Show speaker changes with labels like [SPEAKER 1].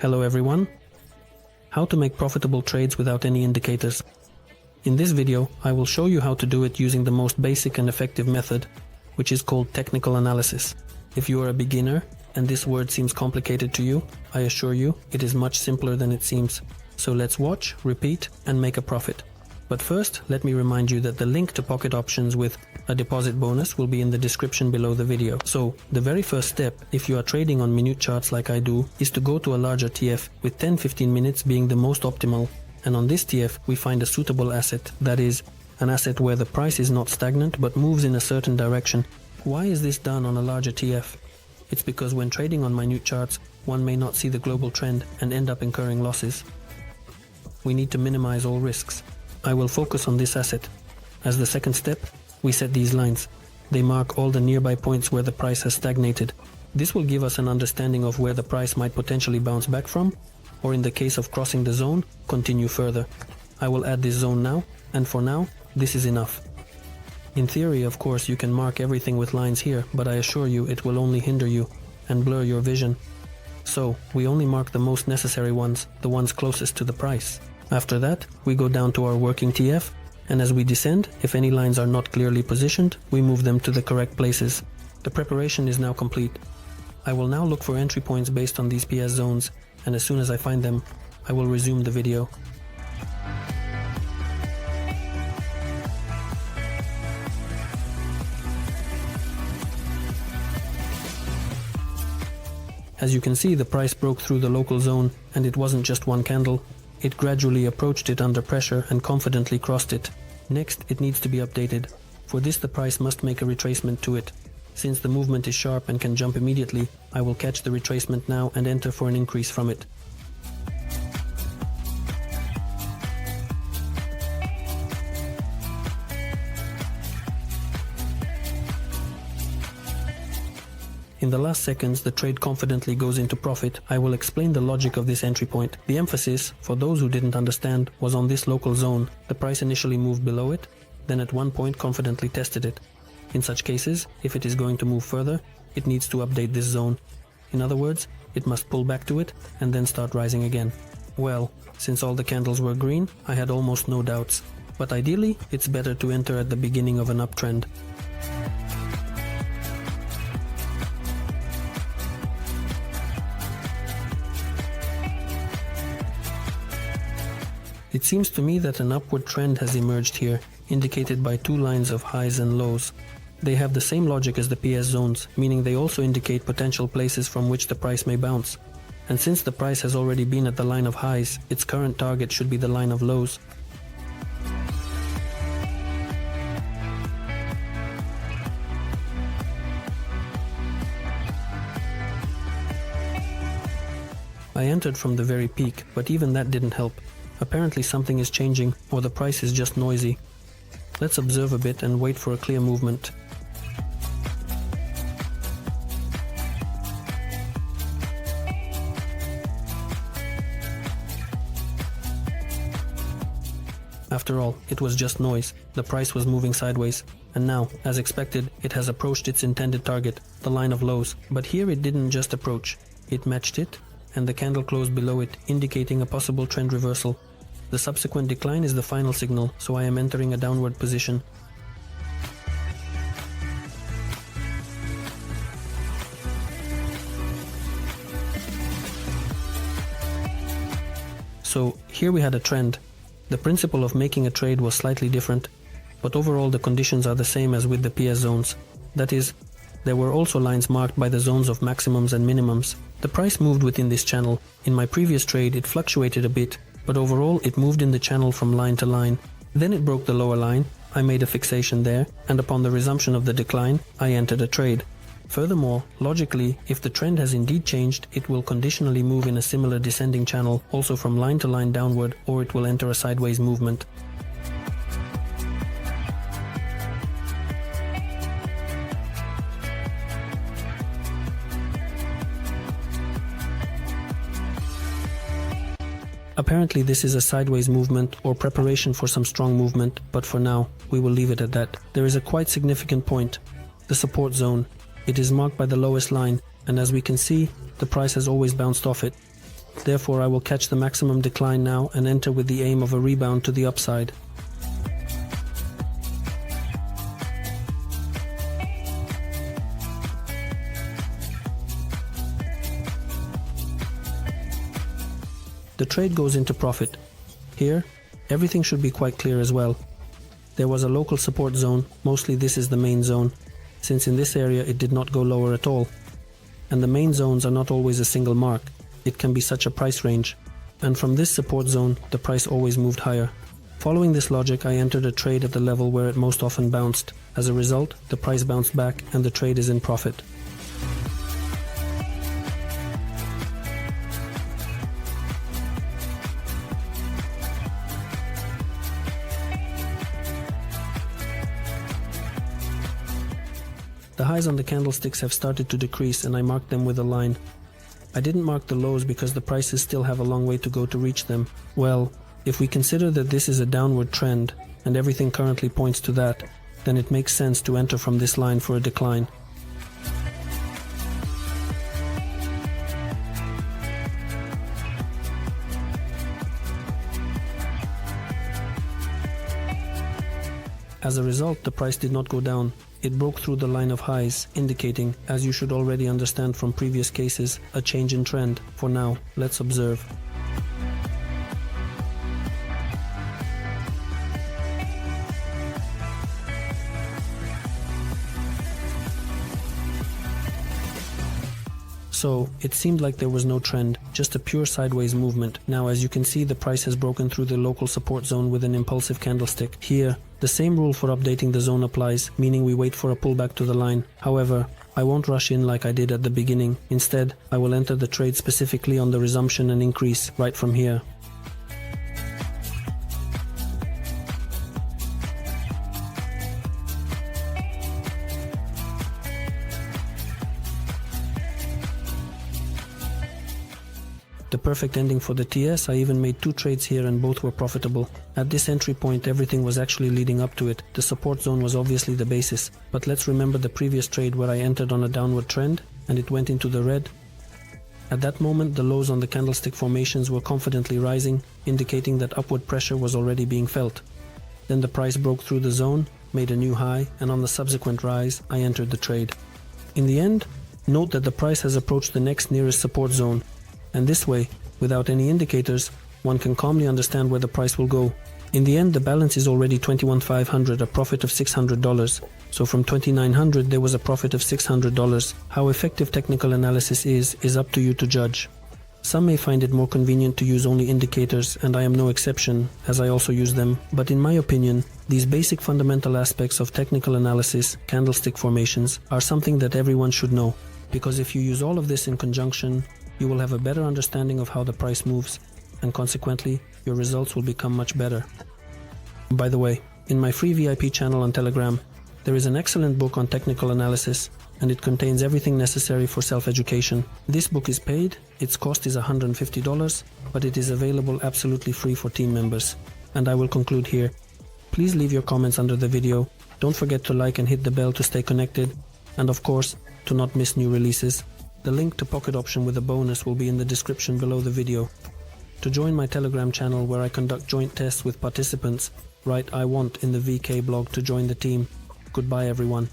[SPEAKER 1] Hello everyone. How to make profitable trades without any indicators. In this video, I will show you how to do it using the most basic and effective method, which is called technical analysis. If you are a beginner and this word seems complicated to you, I assure you it is much simpler than it seems. So let's watch, repeat, and make a profit. But first, let me remind you that the link to pocket options with a deposit bonus will be in the description below the video. So, the very first step, if you are trading on minute charts like I do, is to go to a larger TF, with 10-15 minutes being the most optimal. And on this TF, we find a suitable asset, that is, an asset where the price is not stagnant but moves in a certain direction. Why is this done on a larger TF? It's because when trading on minute charts, one may not see the global trend and end up incurring losses. We need to minimize all risks. I will focus on this asset. As the second step, we set these lines. They mark all the nearby points where the price has stagnated. This will give us an understanding of where the price might potentially bounce back from, or in the case of crossing the zone, continue further. I will add this zone now, and for now, this is enough. In theory, of course, you can mark everything with lines here, but I assure you it will only hinder you and blur your vision. So, we only mark the most necessary ones, the ones closest to the price. After that, we go down to our working TF, and as we descend, if any lines are not clearly positioned, we move them to the correct places. The preparation is now complete. I will now look for entry points based on these PS zones, and as soon as I find them, I will resume the video. As you can see, the price broke through the local zone, and it wasn't just one candle. It gradually approached it under pressure and confidently crossed it. Next, it needs to be updated. For this, the price must make a retracement to it. Since the movement is sharp and can jump immediately, I will catch the retracement now and enter for an increase from it. In the last seconds, the trade confidently goes into profit. I will explain the logic of this entry point. The emphasis, for those who didn't understand, was on this local zone. The price initially moved below it, then at one point confidently tested it. In such cases, if it is going to move further, it needs to update this zone. In other words, it must pull back to it and then start rising again. Well, since all the candles were green, I had almost no doubts. But ideally, it's better to enter at the beginning of an uptrend. It seems to me that an upward trend has emerged here, indicated by two lines of highs and lows. They have the same logic as the PS zones, meaning they also indicate potential places from which the price may bounce. And since the price has already been at the line of highs, its current target should be the line of lows. I entered from the very peak, but even that didn't help. Apparently something is changing, or the price is just noisy. Let's observe a bit and wait for a clear movement. After all, it was just noise. The price was moving sideways. And now, as expected, it has approached its intended target, the line of lows. But here it didn't just approach. It matched it, and the candle closed below it, indicating a possible trend reversal. The subsequent decline is the final signal, so I am entering a downward position. So, here we had a trend. The principle of making a trade was slightly different, but overall the conditions are the same as with the PS zones. That is, there were also lines marked by the zones of maximums and minimums. The price moved within this channel. In my previous trade it fluctuated a bit, but overall it moved in the channel from line to line. Then it broke the lower line, I made a fixation there, and upon the resumption of the decline, I entered a trade. Furthermore, logically, if the trend has indeed changed, it will conditionally move in a similar descending channel, also from line to line downward, or it will enter a sideways movement. Apparently this is a sideways movement or preparation for some strong movement, but for now, we will leave it at that. There is a quite significant point, the support zone. It is marked by the lowest line, and as we can see, the price has always bounced off it. Therefore, I will catch the maximum decline now and enter with the aim of a rebound to the upside. The trade goes into profit. Here, everything should be quite clear as well. There was a local support zone, mostly this is the main zone, since in this area it did not go lower at all. And the main zones are not always a single mark, it can be such a price range. And from this support zone, the price always moved higher. Following this logic, I entered a trade at the level where it most often bounced. As a result, the price bounced back and the trade is in profit. The highs on the candlesticks have started to decrease and I marked them with a line. I didn't mark the lows because the prices still have a long way to go to reach them. Well, if we consider that this is a downward trend and everything currently points to that, then it makes sense to enter from this line for a decline. As a result, the price did not go down. It broke through the line of highs, indicating, as you should already understand from previous cases, a change in trend. For now, let's observe. So, it seemed like there was no trend, just a pure sideways movement. Now, as you can see, the price has broken through the local support zone with an impulsive candlestick. Here, the same rule for updating the zone applies, meaning we wait for a pullback to the line. However, I won't rush in like I did at the beginning. Instead, I will enter the trade specifically on the resumption and increase right from here. The perfect ending for the TS. I even made 2 trades here and both were profitable. At this entry point, everything was actually leading up to it. The support zone was obviously the basis. But let's remember the previous trade where I entered on a downward trend and it went into the red. At that moment, the lows on the candlestick formations were confidently rising, indicating that upward pressure was already being felt. Then the price broke through the zone, made a new high, and on the subsequent rise, I entered the trade. In the end, note that the price has approached the next nearest support zone. And this way, without any indicators, one can calmly understand where the price will go. In the end, the balance is already $21,500, a profit of $600. So from $2,900 there was a profit of $600. How effective technical analysis is up to you to judge. Some may find it more convenient to use only indicators, and I am no exception, as I also use them. But in my opinion, these basic fundamental aspects of technical analysis, candlestick formations, are something that everyone should know. Because if you use all of this in conjunction, you will have a better understanding of how the price moves, and consequently, your results will become much better. By the way, in my free VIP channel on Telegram, there is an excellent book on technical analysis, and it contains everything necessary for self-education. This book is paid, its cost is $150, but it is available absolutely free for team members. And I will conclude here. Please leave your comments under the video, don't forget to like and hit the bell to stay connected, and of course, to not miss new releases. The link to Pocket Option with a bonus will be in the description below the video. To join my Telegram channel where I conduct joint tests with participants, write "I want" in the VK blog to join the team. Goodbye everyone.